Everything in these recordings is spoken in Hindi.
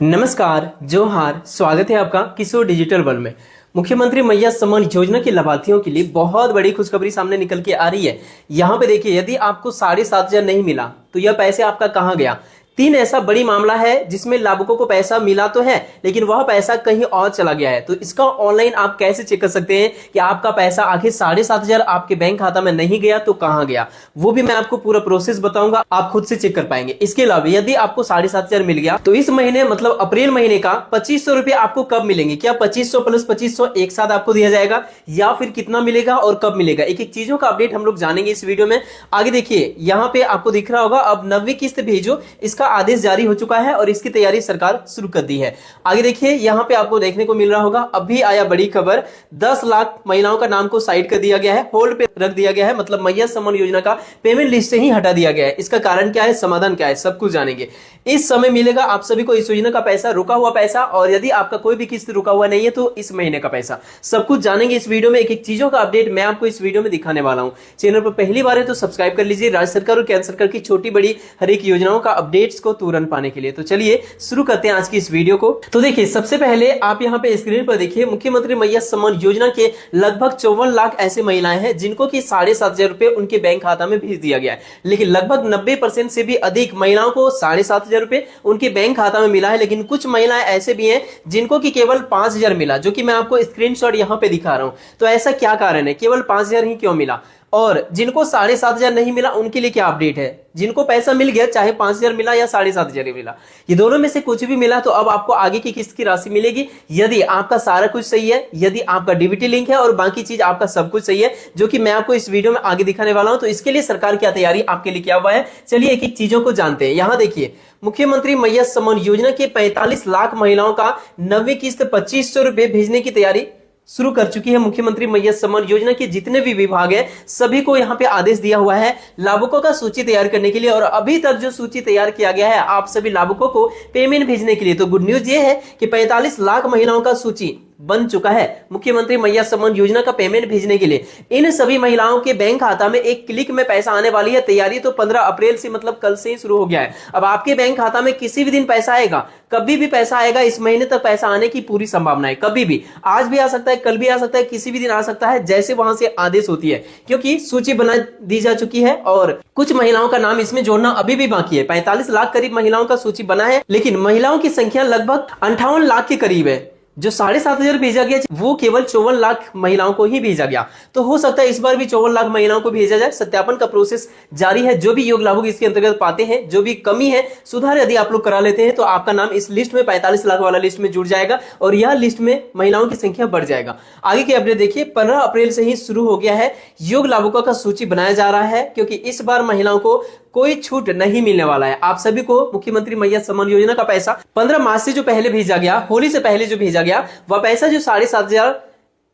नमस्कार, जोहार, स्वागत है आपका किशोर डिजिटल वर्ल्ड में। मुख्यमंत्री मैया सम्मान योजना के लाभार्थियों के लिए बहुत बड़ी खुशखबरी सामने निकल के आ रही है। यहाँ पे देखिए, यदि आपको 7,500 नहीं मिला तो यह पैसे आपका कहाँ गया। तीन ऐसा बड़ी मामला है जिसमें लाभुकों को पैसा मिला तो है लेकिन वह पैसा कहीं और चला गया है। तो इसका ऑनलाइन आप कैसे चेक कर सकते हैं कि आपका पैसा आखिर 7,500 आपके बैंक खाता में नहीं गया तो कहां गया, वो भी मैं आपको पूरा प्रोसेस बताऊंगा, आप खुद से चेक कर पाएंगे। इसके अलावा यदि आपको 7,500 मिल गया तो इस महीने मतलब अप्रैल महीने का 2,500 रुपए आपको कब मिलेंगे। क्या 2,500 प्लस 2,500 एक साथ आपको दिया जाएगा या फिर कितना मिलेगा और कब मिलेगा, एक एक चीजों का अपडेट हम लोग जानेंगे इस वीडियो में। आगे देखिए, यहाँ पे आपको दिख रहा होगा अब 9वीं किस्त भेजो, इसका आदेश जारी हो चुका है और इसकी तैयारी सरकार शुरू कर दी है। आगे देखिए, यहां पे आपको देखने को मिल रहा होगा अभी आया बड़ी खबर, 10 लाख महिलाओं का नाम को साइड कर दिया गया है, होल्ड पे रख दिया गया है, मतलब मैया सम्मान योजना का पेमेंट लिस्ट से ही हटा दिया गया है। इसका कारण क्या है, समाधान क्या है, सब कुछ जानेंगे। इस समय मिलेगा आप सभी को इस योजना का पैसा, रुका हुआ पैसा, और यदि आपका कोई भी किस्त रुका हुआ नहीं है तो इस महीने का पैसा, सब कुछ जानेंगे इस वीडियो में। एक एक चीजों का अपडेट मैं आपको इस वीडियो में दिखाने वाला हूं। चैनल पर पहली बार है तो सब्सक्राइब कर लीजिए राज्य सरकार और केंद्र सरकार की छोटी बड़ी हर एक योजनाओं का अपडेट्स को तुरंत पाने के लिए। तो चलिए शुरू करते हैं आज की इस वीडियो को। तो देखिए, सबसे पहले आप यहाँ पे स्क्रीन पर देखिए, मुख्यमंत्री मैया सम्मान योजना के लगभग 54 लाख ऐसे महिलाएं हैं जिनको की 7,500 रुपए उनके बैंक खाता में भेज दिया गया है। लेकिन लगभग 90% से भी अधिक महिलाओं को 7,500 रुपए उनके बैंक खाता में मिला है। लेकिन कुछ महिलाएं ऐसे भी हैं जिनको की केवल 5,000 मिला, जो कि मैं आपको स्क्रीनशॉट यहाँ पे दिखा रहा हूं। तो ऐसा क्या कारण है, केवल 5,000 ही क्यों मिला, और जिनको 7,500 नहीं मिला उनके लिए क्या अपडेट है। जिनको पैसा मिल गया, चाहे 5,000 मिला या 7,500 मिला, ये दोनों में से कुछ भी मिला तो अब आपको आगे की किस्त की राशि मिलेगी यदि आपका सारा कुछ सही है, यदि आपका डीबीटी लिंक है और बाकी चीज आपका सब कुछ सही है, जो कि मैं आपको इस वीडियो में आगे दिखाने वाला हूं। तो इसके लिए सरकार क्या तैयारी आपके लिए किया हुआ है, चलिए एक एक चीजों को जानते हैं। यहां देखिए, मुख्यमंत्री मैया सम्मान योजना के 45 लाख महिलाओं का 9वीं किस्त 2,500 रुपए भेजने की तैयारी शुरू कर चुकी है। मुख्यमंत्री मैया सम्मान योजना के जितने भी विभाग है सभी को यहाँ पे आदेश दिया हुआ है लाभुकों का सूची तैयार करने के लिए, और अभी तक जो सूची तैयार किया गया है आप सभी लाभुकों को पेमेंट भेजने के लिए। तो गुड न्यूज ये है कि 45 लाख महिलाओं का सूची बन चुका है मुख्यमंत्री मैया सम्मान योजना का पेमेंट भेजने के लिए। इन सभी महिलाओं के बैंक खाता में एक क्लिक में पैसा आने वाली है। तैयारी तो 15 अप्रैल से मतलब कल से ही शुरू हो गया है। अब आपके बैंक खाता में किसी भी दिन पैसा आएगा, कभी भी पैसा आएगा, इस महीने तक पैसा आने की पूरी संभावना है। कभी भी, आज भी आ सकता है, कल भी आ सकता है, किसी भी दिन आ सकता है, जैसे वहां से आदेश होती है, क्योंकि सूची बना दी जा चुकी है और कुछ महिलाओं का नाम इसमें जोड़ना अभी भी बाकी है। 45 लाख करीब महिलाओं का सूची बना है, लेकिन महिलाओं की संख्या लगभग 58 लाख के करीब है। जो 7,500 भेजा गया वो केवल 54 लाख महिलाओं को ही भेजा गया। तो हो सकता है इस बार भी 54 लाख महिलाओं को भेजा जाए। सत्यापन का प्रोसेस जारी है। जो भी योग्य लाभुक इसके अंतर्गत पाते हैं, जो भी कमी है, सुधार यदि आप लोग करा लेते हैं तो आपका नाम इस लिस्ट में 45 लाख वाला लिस्ट में जुड़ जाएगा और यह लिस्ट में महिलाओं की संख्या बढ़ जाएगा। आगे के अपडेट देखिए, 15 अप्रैल से ही शुरू हो गया है योग्य लाभुकों का सूची बनाया जा रहा है, क्योंकि इस बार महिलाओं को कोई छूट नहीं मिलने वाला है। आप सभी को मुख्यमंत्री मैया सम्मान योजना का पैसा 15 मार्च से जो पहले भेजा गया, होली से पहले जो भेजा गया, वह पैसा जो 7,500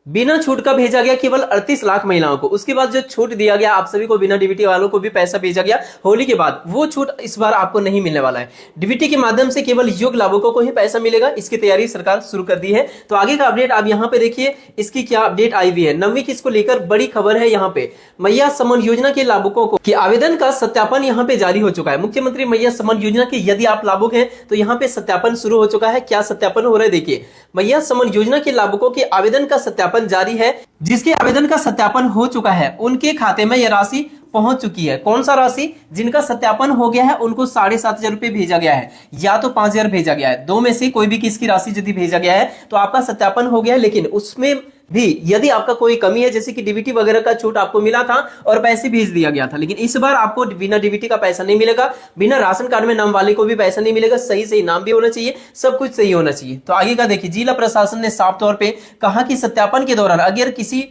बिना छूट का भेजा गया केवल 38 लाख महिलाओं को। उसके बाद जो छूट दिया गया आप सभी को, बिना डीबीटी वालों को भी पैसा भेजा गया होली के बाद, वो छूट इस बार आपको नहीं मिलने वाला है। डीबीटी के माध्यम से केवल योग्य लाभुकों को ही पैसा मिलेगा। इसकी तैयारी सरकार शुरू कर दी है। तो आगे का अपडेट आप यहाँ पे देखिए, इसकी क्या अपडेट आई हुई है। 9वीं किस्त को लेकर बड़ी खबर है। यहाँ पे मैया सम्मान योजना के लाभुकों को कि आवेदन का सत्यापन यहाँ पे जारी हो चुका है। मुख्यमंत्री मैया सम्मान योजना के यदि आप लाभुक हैं तो यहाँ पे सत्यापन शुरू हो चुका है। क्या सत्यापन हो रहा है, देखिए, मैया सम्मान योजना के लाभुकों के आवेदन का सत्यापन जारी है। जिसके आवेदन का सत्यापन हो चुका है उनके खाते में यह राशि पहुंच चुकी है। कौन सा राशि, जिनका सत्यापन हो गया है उनको 7,500 रुपए भेजा गया है या तो 5,000 भेजा गया है। दो में से कोई भी किसकी राशि यदि भेजा गया है तो आपका सत्यापन हो गया है। लेकिन उसमें भी यदि आपका कोई कमी है, जैसे कि डीबीटी वगैरह का छूट आपको मिला था और पैसे भेज दिया गया था, लेकिन इस बार आपको बिना डीबीटी का पैसा नहीं मिलेगा, बिना राशन कार्ड में नाम वाले को भी पैसा नहीं मिलेगा। सही नाम भी होना चाहिए, सब कुछ सही होना चाहिए। तो आगे का देखिए, जिला प्रशासन ने साफ तौर पे कहा कि सत्यापन के दौरान अगर किसी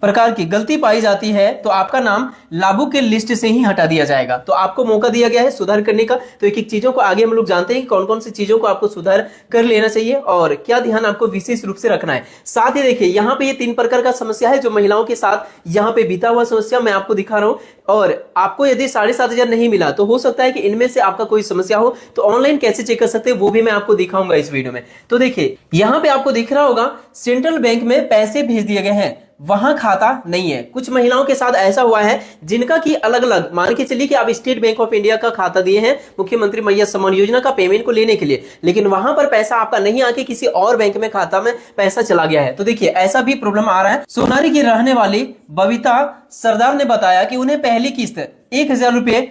प्रकार की गलती पाई जाती है तो आपका नाम लाभुक के लिस्ट से ही हटा दिया जाएगा। तो आपको मौका दिया गया है सुधार करने का। तो एक एक चीजों को आगे हम लोग जानते हैं कि कौन कौन सी चीजों को आपको सुधार कर लेना चाहिए और क्या ध्यान आपको विशेष रूप से रखना है। साथ ही देखिए, यहाँ पे ये 3 प्रकार का समस्या है जो महिलाओं के साथ यहाँ पे बीता हुआ समस्या मैं आपको दिखा रहा हूँ। और आपको यदि 7,500 नहीं मिला तो हो सकता है कि इनमें से आपका कोई समस्या हो। तो ऑनलाइन कैसे चेक कर सकते हैं वो भी मैं आपको दिखाऊंगा इस वीडियो में। तो देखिए, यहाँ पे आपको दिख रहा होगा सेंट्रल बैंक में पैसे भेज दिए गए हैं। वहां खाता नहीं है। कुछ महिलाओं के साथ ऐसा हुआ है जिनका कि अलग अलग, मान के चलिए कि आप स्टेट बैंक ऑफ इंडिया का खाता दिए हैं मुख्यमंत्री मैया सम्मान योजना का पेमेंट को लेने के लिए, लेकिन वहां पर पैसा आपका नहीं आके किसी और बैंक में खाता में पैसा चला गया है। तो देखिए ऐसा भी प्रॉब्लम आ रहा है। सोनारी की रहने वाली बबीता सरदार ने बताया कि उन्हें पहली किस्त 1,000 रुपए,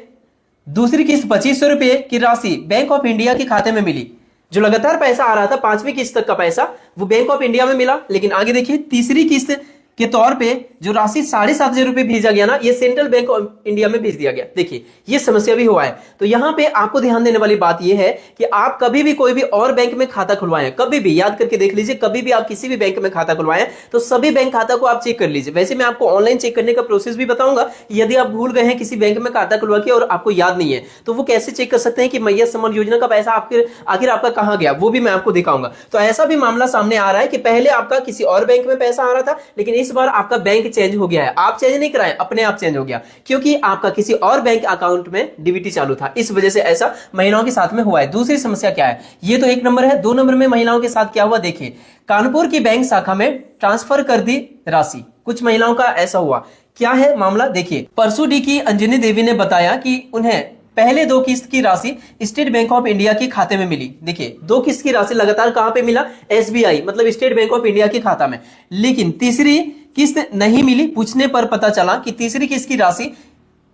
दूसरी किस्त 2,500 रुपए की राशि बैंक ऑफ इंडिया के खाते में मिली। जो लगातार पैसा आ रहा था 5वीं किस्त तक का पैसा वो बैंक ऑफ इंडिया में मिला, लेकिन आगे देखिए तीसरी किस्त के तौर पे जो राशि 7,500 रुपए भेजा गया ना, ये सेंट्रल बैंक ऑफ इंडिया में भेज दिया गया। देखिए ये समस्या भी हुआ है। तो यहां पे आपको ध्यान देने वाली बात ये है कि आप कभी भी कोई भी और बैंक में खाता खुलवाएं, कभी भी याद करके देख लीजिए, कभी भी आप किसी भी बैंक में खाता खुलवाएं तो सभी बैंक खाता को आप चेक कर लीजिए। वैसे मैं आपको ऑनलाइन चेक करने का प्रोसेस भी बताऊंगा। यदि आप भूल गए हैं किसी बैंक में खाता खुलवा के और आपको याद नहीं है तो वो कैसे चेक कर सकते हैं कि मैया सम्मान योजना का पैसा आखिर आपका कहां गया, वो भी मैं आपको दिखाऊंगा। तो ऐसा भी मामला सामने आ रहा है कि पहले आपका किसी और बैंक में पैसा आ रहा था, लेकिन इस बार आपका बैंक चेंज हो गया है। आप चेंज नहीं कराए, अपने आप चेंज हो गया, क्योंकि आपका किसी और बैंक अकाउंट में डीबीटी चालू था। इस वजह से ऐसा महिलाओं के साथ में हुआ है। दूसरी समस्या क्या है, ये तो 1 नंबर है। 2 नंबर में महिलाओं के साथ क्या हुआ देखिए, कानपुर की बैंक शाखा में ट्रांसफर कर दी राशि। कुछ महिलाओं का ऐसा हुआ। क्या है मामला देखिए, परसुडी की अंजनी देवी ने बताया कि उन्हें पहले 2 किस्त की राशि स्टेट बैंक ऑफ इंडिया के खाते में मिली। देखिए 2 किस्त की राशि लगातार कहां पे मिला, एसबीआई मतलब स्टेट बैंक ऑफ इंडिया के खाता में, लेकिन तीसरी किस्त नहीं मिली। पूछने पर पता चला कि तीसरी किस्त की राशि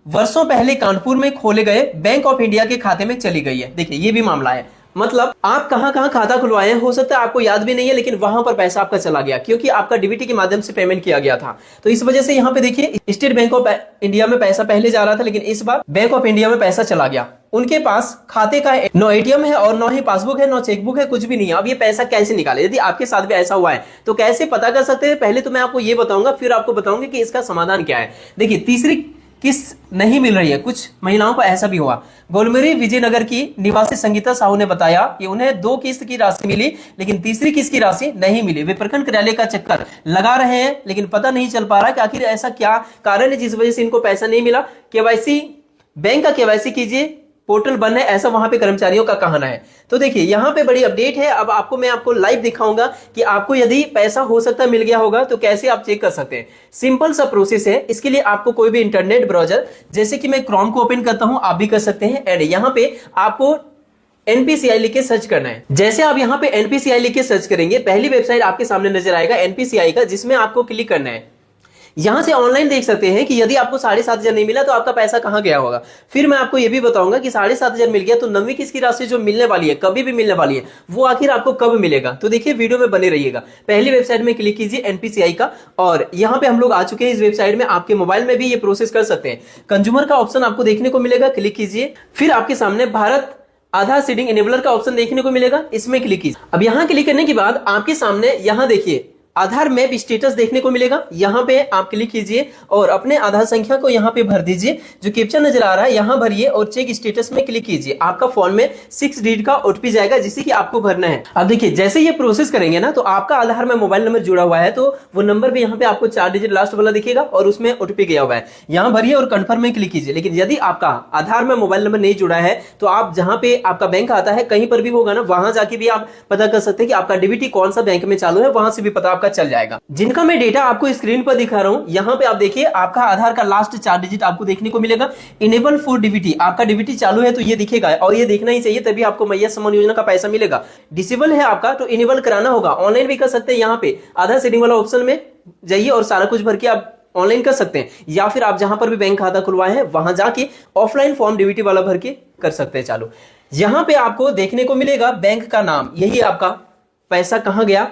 वर्षों पहले कानपुर में खोले गए बैंक ऑफ इंडिया के खाते में चली गई है। देखिए ये भी मामला है। मतलब आप कहां कहां खाता खुलवाए, हो सकता है आपको याद भी नहीं है, लेकिन वहां पर पैसा आपका चला गया क्योंकि आपका डीबीटी के माध्यम से पेमेंट किया गया था। तो इस वजह से यहां पे देखिए स्टेट बैंक ऑफ इंडिया में पैसा पहले जा रहा था, लेकिन इस बार बैंक ऑफ इंडिया में पैसा चला गया। उनके पास खाते का नो एटीएम है और नो ही पासबुक है, नो चेकबुक है, कुछ भी नहीं है। अब ये पैसा कैसे निकाले, यदि आपके साथ भी ऐसा हुआ है तो कैसे पता कर सकते हैं, पहले तो मैं आपको ये बताऊंगा, फिर आपको बताऊंगा कि इसका समाधान क्या है। देखिए तीसरी किस्त नहीं मिल रही है, कुछ महिलाओं को ऐसा भी हुआ। गोलमेरी विजयनगर की निवासी संगीता साहू ने बताया कि उन्हें 2 किस्त की राशि मिली, लेकिन तीसरी किस्त की राशि नहीं मिली। वे प्रखंड कार्यालय का चक्कर लगा रहे हैं, लेकिन पता नहीं चल पा रहा कि आखिर ऐसा क्या कारण है जिस वजह से इनको पैसा नहीं मिला। केवाईसी, बैंक का केवाईसी कीजिए, पोर्टल बंद है, ऐसा वहां पे कर्मचारियों का कहना है। तो देखिए यहां पे बड़ी अपडेट है। अब मैं आपको लाइव दिखाऊंगा कि आपको यदि पैसा हो सकता है मिल गया होगा तो कैसे आप चेक कर सकते हैं। सिंपल सा प्रोसेस है। इसके लिए आपको कोई भी इंटरनेट ब्राउजर, जैसे कि मैं क्रोम को ओपन करता हूं, आप भी कर सकते हैं। एंड यहां पे आपको एनपीसीआई लिख के सर्च करना है। जैसे आप यहां पे एनपीसीआई लिख के सर्च करेंगे, पहली वेबसाइट आपके सामने नजर आएगा एनपीसीआई का, जिसमें आपको क्लिक करना है। यहां से ऑनलाइन देख सकते हैं कि यदि आपको 7,500 नहीं मिला तो आपका पैसा कहां गया होगा। फिर मैं आपको यह भी बताऊंगा कि 7,500 मिल गया तो 9वीं किस्त की राशि जो मिलने वाली है, कभी भी मिलने वाली है, वो आखिर आपको कब मिलेगा। तो देखिए वीडियो में बने रहिएगा। पहली वेबसाइट में क्लिक कीजिए एनपीसीआई का, और यहां पे हम लोग आ चुके हैं। इस वेबसाइट में आपके मोबाइल में भी ये प्रोसेस कर सकते हैं। कंज्यूमर का ऑप्शन आपको देखने को मिलेगा, क्लिक कीजिए। फिर आपके सामने भारत आधार सीडिंग इनेबलर का ऑप्शन देखने को मिलेगा, इसमें क्लिक कीजिए। अब यहां क्लिक करने के बाद आपके सामने यहां देखिए आधार मैप स्टेटस देखने को मिलेगा। यहां पे आप क्लिक कीजिए और अपने आधार संख्या को यहां पे भर दीजिए। जो कैप्चा नजर आ रहा है यहां भरिए और चेक स्टेटस में क्लिक कीजिए। आपका फोन में 6 डिजिट का ओटीपी जाएगा, जिसे कि आपको भरना है। अब देखिए जैसे ये प्रोसेस करेंगे ना, तो आपका आधार में मोबाइल नंबर जुड़ा हुआ है, तो वो नंबर भी यहां पे आपको 4 डिजिट लास्ट वाला दिखेगा और उसमें ओटीपी गया हुआ है। यहां भरिए और कंफर्म में क्लिक कीजिए। लेकिन यदि आपका आधार में मोबाइल नंबर नहीं जुड़ा है तो आप जहां पे आपका बैंक आता है, कहीं पर भी होगा ना, वहां जाके भी आप पता कर सकते हैं कि आपका डीबीटी कौन सा बैंक में चालू है, वहां से भी पता आपका चल जाएगा। जिनका मैं डेटा आपको स्क्रीन पर दिखा रहा हूं, यहां पे आप देखिए आपका आधार का लास्ट 4 डिजिट आपको देखने को मिलेगा। इनेबल फॉर डीबीटी, आपका डीबीटी चालू है तो ये दिखेगा, और ये देखना ही चाहिए, तभी आपको मैया सम्मान योजना का पैसा मिलेगा। डिसेबल है आपका तो इनेबल कराना होगा। ऑनलाइन भी कर सकते हैं, यहां पे आधार सेटिंग वाला ऑप्शन में जाइए और सारा कुछ भर के आप ऑनलाइन कर सकते हैं, या फिर आप जहां पर भी बैंक खाता खुलवाए हैं वहां जाके ऑफलाइन फॉर्म डीबीटी वाला भर के कर सकते हैं चालू। यहां पे आपको देखने को मिलेगा बैंक का नाम, यही आपका पैसा कहां गया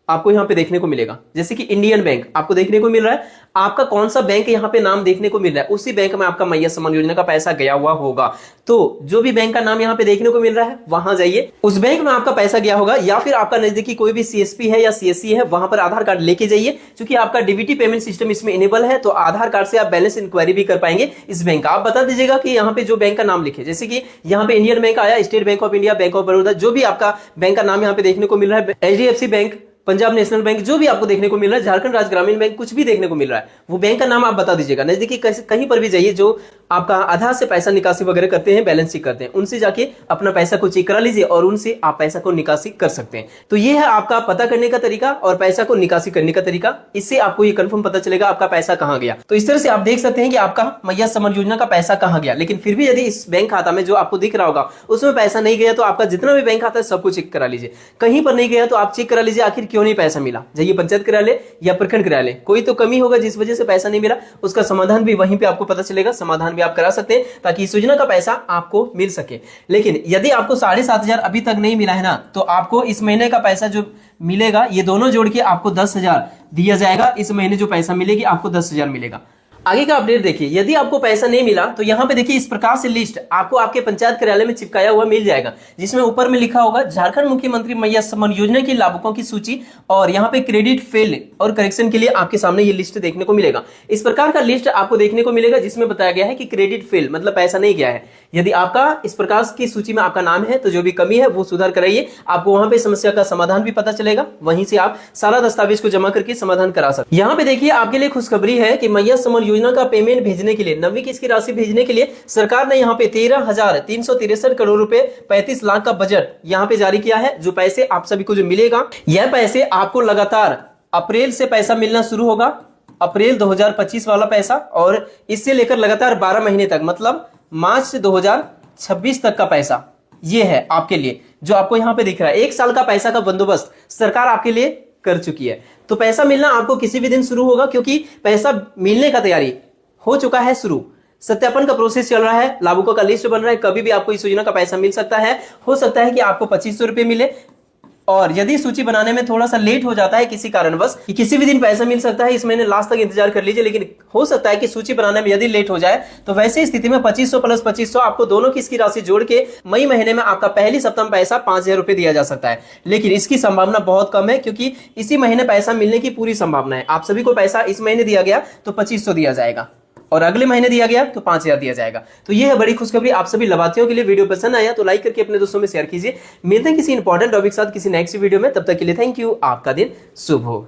आपको यहां पे देखने को मिलेगा। जैसे कि इंडियन बैंक आपको देखने को मिल रहा है, आपका कौन सा बैंक यहां पे नाम देखने को मिल रहा है, उसी बैंक में आपका मैया सम्मान योजना का पैसा गया हुआ होगा। तो जो भी बैंक का नाम यहां पे देखने को मिल रहा है वहां जाइए, उस बैंक में आपका पैसा गया होगा। या फिर आपका नजदीकी कोई भी सीएसपी है या सीएससी है, वहां पर आधार कार्ड लेके जाइए। क्योंकि आपका डीबीटी पेमेंट सिस्टम इसमें इनेबल है, तो आधार कार्ड से आप बैलेंस इंक्वायरी भी कर पाएंगे इस बैंक का। आप बता दीजिएगा कि यहाँ पे जो बैंक का नाम लिखे, जैसे कि यहाँ पे इंडियन बैंक आया, state bank of India, bank of Baroda, जो भी आपका बैंक का नाम यहाँ पे देखने को मिल रहा है, HDFC bank, Punjab national bank, जो भी आपको देखने को मिल रहा है, झारखंड राज्य ग्रामीण बैंक, कुछ भी देखने को मिल रहा है, वो बैंक का नाम आप बता दीजिएगा। नजदीकी कहीं पर भी जाइए, जो आपका आधार से पैसा निकासी वगैरह करते हैं, बैलेंस चेक करते हैं, उनसे जाके अपना पैसा को चेक करा लीजिए और उनसे आप पैसा को निकासी कर सकते हैं। तो ये है आपका पता करने का तरीका और पैसा को निकासी करने का तरीका। इससे आपको ये कंफर्म पता चलेगा आपका पैसा कहां गया। तो इस तरह से आप देख सकते हैं कि आपका मैया सम्मान योजना का पैसा कहां गया। लेकिन फिर भी यदि इस बैंक खाता में जो आपको दिख रहा होगा उसमें पैसा नहीं गया, तो आपका जितना भी बैंक खाता है सबको चेक करा लीजिए। कहीं पर नहीं गया तो आप चेक करा लीजिए आखिर क्यों नहीं पैसा मिला। जाइए पंचायत कार्यालय या प्रखंड कार्यालय, कोई तो कमी होगा जिस वजह से पैसा नहीं मिला, उसका समाधान भी वहीं पे आपको पता चलेगा, समाधान भी आप करा सकते हैं ताकि इस योजना का पैसा आपको मिल सके। लेकिन यदि आपको 7,500 अभी तक नहीं मिला है ना, तो आपको इस महीने का पैसा जो मिलेगा, ये दोनों जोड़ के आपको 10,000 दिया जाएगा। इस महीने जो पैसा मिलेगी आपको 10,000 मिलेगा। आगे का अपडेट देखिए, यदि आपको पैसा नहीं मिला तो यहाँ पे देखिए इस प्रकार से लिस्ट आपको आपके पंचायत कार्यालय में चिपकाया हुआ मिल जाएगा, जिसमें ऊपर में लिखा होगा झारखंड मुख्यमंत्री मैया सम्मान योजना के लाभुकों की सूची, और यहाँ पे क्रेडिट फेल और करेक्शन के लिए आपके सामने ये लिस्ट देखने को मिलेगा। इस प्रकार का लिस्ट आपको देखने को मिलेगा जिसमें बताया गया है कि क्रेडिट फेल मतलब पैसा नहीं गया है। यदि आपका इस प्रकार की सूची में आपका नाम है तो जो भी कमी है वो सुधार कराइए, आपको वहां पे समस्या का समाधान भी पता चलेगा, वहीं से आप सारा दस्तावेज को जमा करके समाधान करा सकते। यहाँ पे देखिए आपके लिए खुशखबरी है कि मैया सम्मान योजना का पेमेंट भेजने के लिए, 9वीं किस्त की राशि भेजने के लिए सरकार ने यहाँ पे 13,363 करोड़ रुपए 35 लाख का बजट यहाँ पे जारी किया है। जो पैसे आप सभी को जो मिलेगा, यह पैसे आपको लगातार अप्रैल से पैसा मिलना शुरू होगा, अप्रैल 2025 वाला पैसा, और इससे लेकर लगातार 12 महीने तक, मतलब मार्च 2026 तक का पैसा ये है आपके लिए, जो आपको यहाँ पे दिख रहा है। 1 साल का पैसा का बंदोबस्त सरकार आपके लिए कर चुकी है। तो पैसा मिलना आपको किसी भी दिन शुरू होगा, क्योंकि पैसा मिलने का तैयारी हो चुका है शुरू। सत्यापन का प्रोसेस चल रहा है, लाभुकों का लिस्ट बन रहा है, कभी भी आपको इस योजना का पैसा मिल सकता है। हो सकता है कि आपको 2,500 रुपए मिले, और यदि सूची बनाने में थोड़ा सा लेट हो जाता है किसी कारणवश, किसी भी दिन पैसा मिल सकता है, इस महीने लास्ट तक इंतजार कर लीजिए। लेकिन हो सकता है कि सूची बनाने में यदि लेट हो जाए तो वैसे स्थिति में 2,500 प्लस 2,500 आपको दोनों किस्त की राशि जोड़ के मई महीने में आपका पहली सप्ताह पैसा 5,000 रुपए दिया जा सकता है। लेकिन इसकी संभावना बहुत कम है, क्योंकि इसी महीने पैसा मिलने की पूरी संभावना है। आप सभी को पैसा इस महीने दिया गया तो 2,500 दिया जाएगा, और अगले महीने दिया गया तो 5,000 दिया जाएगा। तो ये है बड़ी खुशखबरी आप सभी लाभार्थियों के लिए। वीडियो पसंद आया तो लाइक करके अपने दोस्तों में शेयर कीजिए। मिलते हैं किसी इंपॉर्टेंट टॉपिक के साथ किसी नेक्स्ट वीडियो में, तब तक के लिए थैंक यू। आपका दिन शुभ हो।